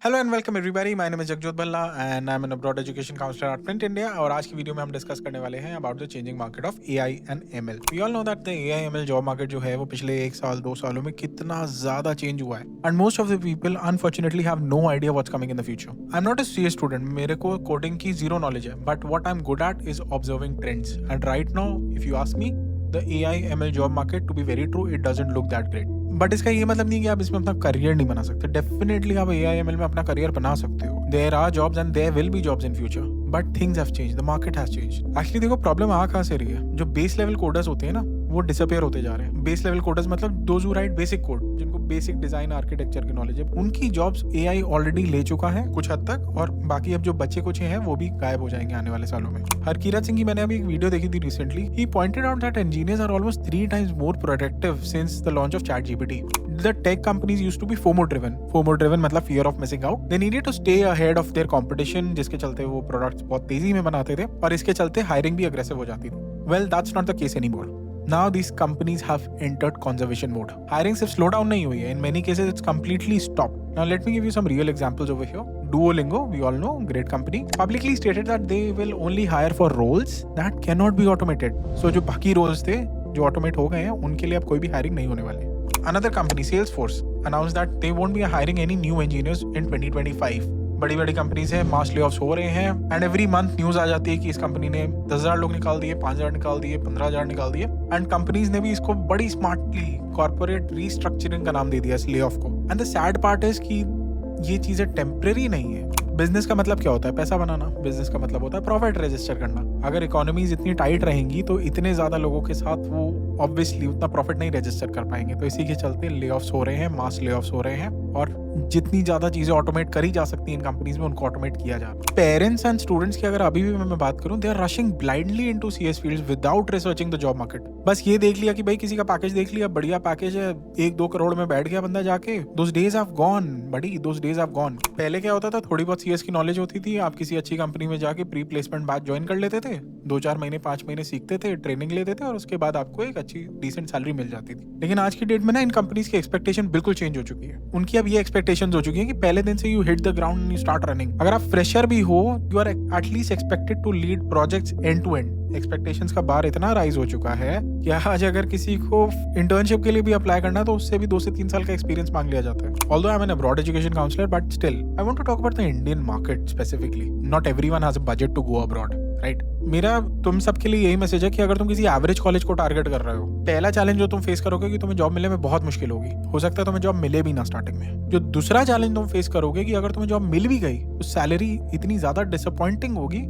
Hello and welcome everybody, my name is Jagjot Bhalla and I am an abroad education counsellor at Flint India. और आज की video में हम discuss करने वाले हैं about the changing market of AI and ML. We all know that the AI ML job market जो है वो पिछले 1 साल 2 सालों में कितना ज्यादा चेंज हुआ है and most of the people unfortunately have no idea what's coming in the future. I am not a CA student, मेरे को कोडिंग की जीरो नॉलेज है, but what I am good at is observing trends and right now if you ask me the AI ML job market to be very true it doesn't look that great. But इसका ये मतलब नहीं कि आप इसमें अपना career नहीं बना सकते। डेफिनेटली आप एआई एमएल में अपना करियर बना सकते हो। There are jobs and there will be jobs in future, but things have changed, the market has changed. Actually देखो प्रॉब्लम आ कहाँ से रही है, जो बेस लेवल कोडर्स होते हैं ना वो डिसअपियर होते जा रहे हैं। बेस लेवल कोडर्स मतलब those who right basic code, जिनको बेसिक डिजाइन आर्किटेक्चर की नॉलेज है, उनकी जॉब्स एआई ऑलरेडी ले चुका है कुछ हद तक, और बाकी अब जो बच्चे कुछ हैं वो भी गायब हो जाएंगे आने वाले सालों में। हरकीरत सिंह की मैंने अभी एक वीडियो देखी थी recently. He pointed out that engineers are almost 3 times more productive since the launch of ChatGPT. The tech companies used to be FOMO driven. FOMO driven मतलब fear of missing out. They needed to stay ahead of their competition, जिसके चलते वो products बहुत तेजी में बनाते थे और इसके चलते हायरिंग भी अग्रेसिव हो जाती थी। Well, that's not the case anymore. Now these companies have entered conservation mode. Hiring सिर्फ slow down नहीं हुई है. In many cases, it's completely stopped. Now let me give you some real examples over here. Duolingo, we all know, great company, publicly stated that they will only hire for roles that cannot be automated. So जो बाकी roles थे जो automate हो गए हैं उनके लिए अब कोई भी hiring नहीं होने वाली। Another company, Salesforce, announced that they won't be hiring any new engineers in 2025. बड़ी बड़ी कंपनीज है, मास लेऑफ्स हो रहे हैं एंड एवरी मंथ न्यूज आ जाती है कि इस कंपनी ने 10,000 लोग निकाल दिए, 5,000 निकाल दिए, 15,000 निकाल दिए। एंड कंपनीज ने भी इसको बड़ी स्मार्टली कॉर्पोरेट रीस्ट्रक्चरिंग का नाम दे दिया इस ले ऑफ को। And the sad part is कि ये चीजें टेम्परेरी नहीं है। बिजनेस का मतलब क्या होता है? पैसा बनाना। बिजनेस का मतलब होता है प्रॉफिट रजिस्टर करना। अगर इकोनॉमीज इतनी टाइट रहेंगी तो इतने ज्यादा लोगों के साथ वो ऑब्वियसली उतना प्रॉफिट नहीं रजिस्टर कर पाएंगे। तो इसी के चलते लेऑफ्स हो रहे हैं, मास लेऑफ्स हो रहे हैं, और जितनी ज्यादा चीजें ऑटोमेट करी जा सकती हैं इन कंपनीज में उनको ऑटोमेट किया जा रहा है। पेरेंट्स एंड स्टूडेंट्स की अगर अभी भी मैं बात करूं, they are rushing blindly into CS fields without researching the job market. बस ये देख लिया कि भाई किसी का पैकेज देख लिया, बढ़िया पैकेज है, 1-2 करोड़ में बैठ गया बंदा जाके। दोस डेज हैव गॉन बड़ी, दोस डेज हैव गॉन। पहले क्या होता था, थोड़ी बहुत सीएस की नॉलेज होती थी, आप किसी अच्छी कंपनी में जाके प्री प्लेसमेंट बैच ज्वाइन कर लेते थे, 2-4 महीने 5 महीने सीखते थे, ट्रेनिंग लेते थे और उसके बाद आपको एक अच्छी डिसेंट सैलरी मिल जाती थी। लेकिन आज की डेट में ना इन कंपनीज की एक्सपेक्टेशन बिल्कुल चेंज हो चुकी है। उनकी अब ये एक्सपेक्टेशंस हो चुकी है कि पहले दिन से you hit the ground and you start running. अगर आप फ्रेशर भी हो, you are at least expected to lead projects end to end. Expectations का बार इतना राइज हो चुका है कि आज अगर किसी को इंटर्नशिप के लिए भी अप्लाई करना तो उससे भी 2 से 3 साल का एक्सपीरियंस मांग लिया जाता है। Although I am an abroad education counsellor, but still I want to talk about the Indian market specifically. Not everyone has a budget to go abroad, right? मेरा तुम सबके लिए यही मैसेज है कि अगर तुम किसी एवरेज कॉलेज को टारगेट कर रहे हो, पहला चैलेंज जो तुम फेस करोगे कि तुम्हें जॉब मिलने में बहुत मुश्किल होगी। हो सकता है तुम्हें जॉब मिले भी ना स्टार्टिंग में। जो दूसरा चैलेंज तुम फेस करोगे कि अगर तुम्हें जॉब मिल भी गई तो सैलरी इतनी ज्यादा डिसअपॉइंटिंग होगी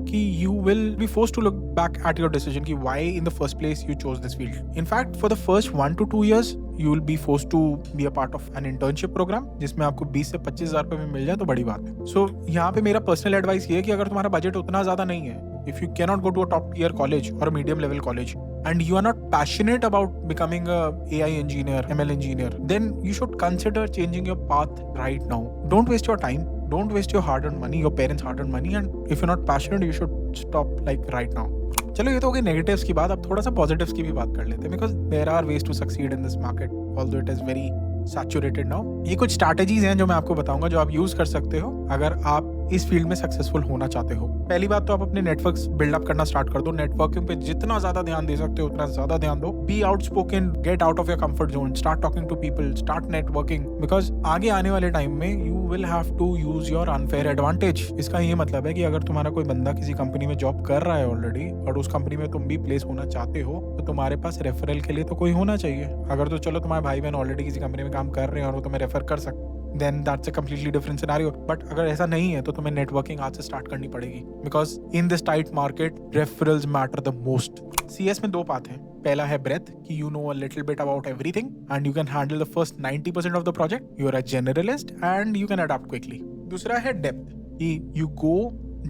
कि you will be forced to look back at your decision कि why in the first place you chose this field. In fact, for the first 1 to 2 years, you will be forced to be a part of an internship program जिसमें आपको 20 से 25,000 रुपए में मिल जाए तो बड़ी बात है। So यहाँ पे मेरा पर्सनल एडवाइस ये है कि अगर तुम्हारा बजट उतना ज्यादा नहीं है, if you cannot go to a top tier college or a medium level college and you are not passionate about becoming a AI engineer, ML engineer, then you should consider changing your path right now. Don't waste your time. Don't waste your hard-earned money, your parents' hard-earned money, and if you're not passionate, you should stop like right now. चलो ये तो हो गई negatives की बात, अब थोड़ा सा पॉजिटिव्स की भी बात कर लेते हैं, because there are ways to succeed in this market, although it is very saturated now. ये कुछ स्ट्रैटेजीज हैं जो मैं आपको बताऊंगा जो आप यूज कर सकते हो अगर आप इस फील्ड में सक्सेसफुल होना चाहते हो। पहली बात तो आप अपने नेटवर्क्स बिल्डअप करना स्टार्ट कर दो। नेटवर्किंग पे जितना ज्यादा ध्यान दे सकते हो उतना ज्यादा ध्यान दो। Be outspoken, get out of your comfort zone, start talking to people, start networking, because आगे आने वाले टाइम में you will have to use your unfair advantage. इसका ये मतलब है कि अगर तुम्हारा कोई बंदा किसी कंपनी में जॉब कर रहा है ऑलरेडी और उस कंपनी में तुम भी प्लेस होना चाहते हो तो तुम्हारे पास रेफरल के लिए तो कोई होना चाहिए। अगर तो चलो तुम्हारे भाई बहन ऑलरेडी किसी कंपनी में काम कर रहे हैं और वो तुम्हें रेफर कर सकते, then that's a completely different scenario. But अगर ऐसा नहीं है तो तुम्हें नेटवर्किंग आज से स्टार्ट करनी पड़ेगी, because in this tight market referrals matter the most. CS में 2 पाथ हैं। पहला है breadth कि you know a little bit about everything and you can handle the first 90% of the project. You are a generalist and you can adapt quickly. दूसरा है depth कि you go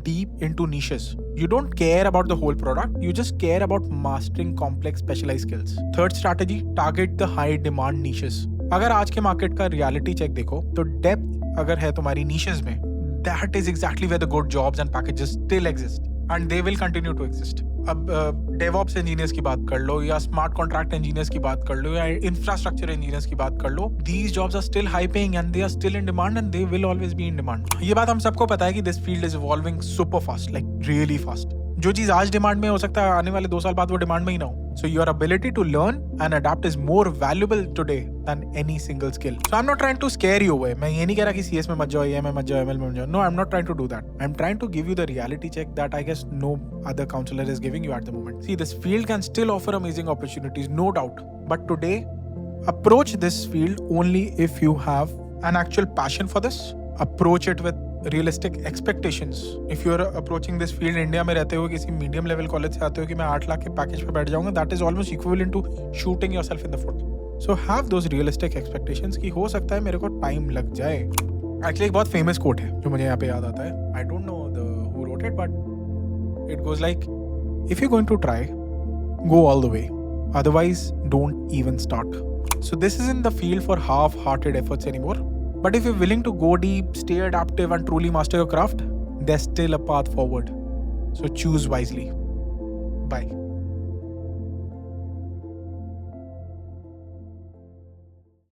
deep into niches. You don't care about the whole product. You just care about mastering complex specialized skills. Third strategy, target the high demand niches. अगर आज के market का reality check देखो तो depth अगर है तुम्हारी niches में, that is exactly where the good jobs and packages still exist. and they will continue to exist. अब DevOps engineers की बात कर लो, या smart contract engineers की बात कर लो, या infrastructure engineers की बात कर लो, these jobs are still high paying and they are still in demand and they will always be in demand. ये बात हम सबको पता है कि this field is evolving super fast, like really fast. जो चीज आज डिमांड में हो सकता है आने वाले 2 साल बाद वो डिमांड में ही ना हो. So your ability to learn and adapt is more valuable today than any single skill. So I'm not trying to scare you away. मैं ये नहीं कह रहा कि CS में मत जाओ, EM में मत जाओ, ML में मत जाओ. No, I'm not trying to do that. I'm trying to give you the reality check that I guess no other counselor is giving you at the moment. See, this field can still offer amazing opportunities, no doubt. But today, approach this field only if you have an actual passion for this. Approach it with realistic expectations. If you're approaching this field India में रहते हो, किसी medium level college से आते हो कि मैं 8 लाख के पैकेज पे बैठ जाऊंगा, that is almost equivalent to shooting yourself in the foot. So have those realistic expectations कि हो सकता है मेरे को टाइम लग जाए. Actually एक बहुत फेमस कोट है जो मुझे यहाँ पे याद आता है. I don't know who wrote it, but it goes like, if you're going to try, go all the way. Otherwise, don't even start. So this isn't the field for half-hearted efforts anymore. But if you're willing to go deep, stay adaptive, and truly master your craft, there's still a path forward. So choose wisely. Bye.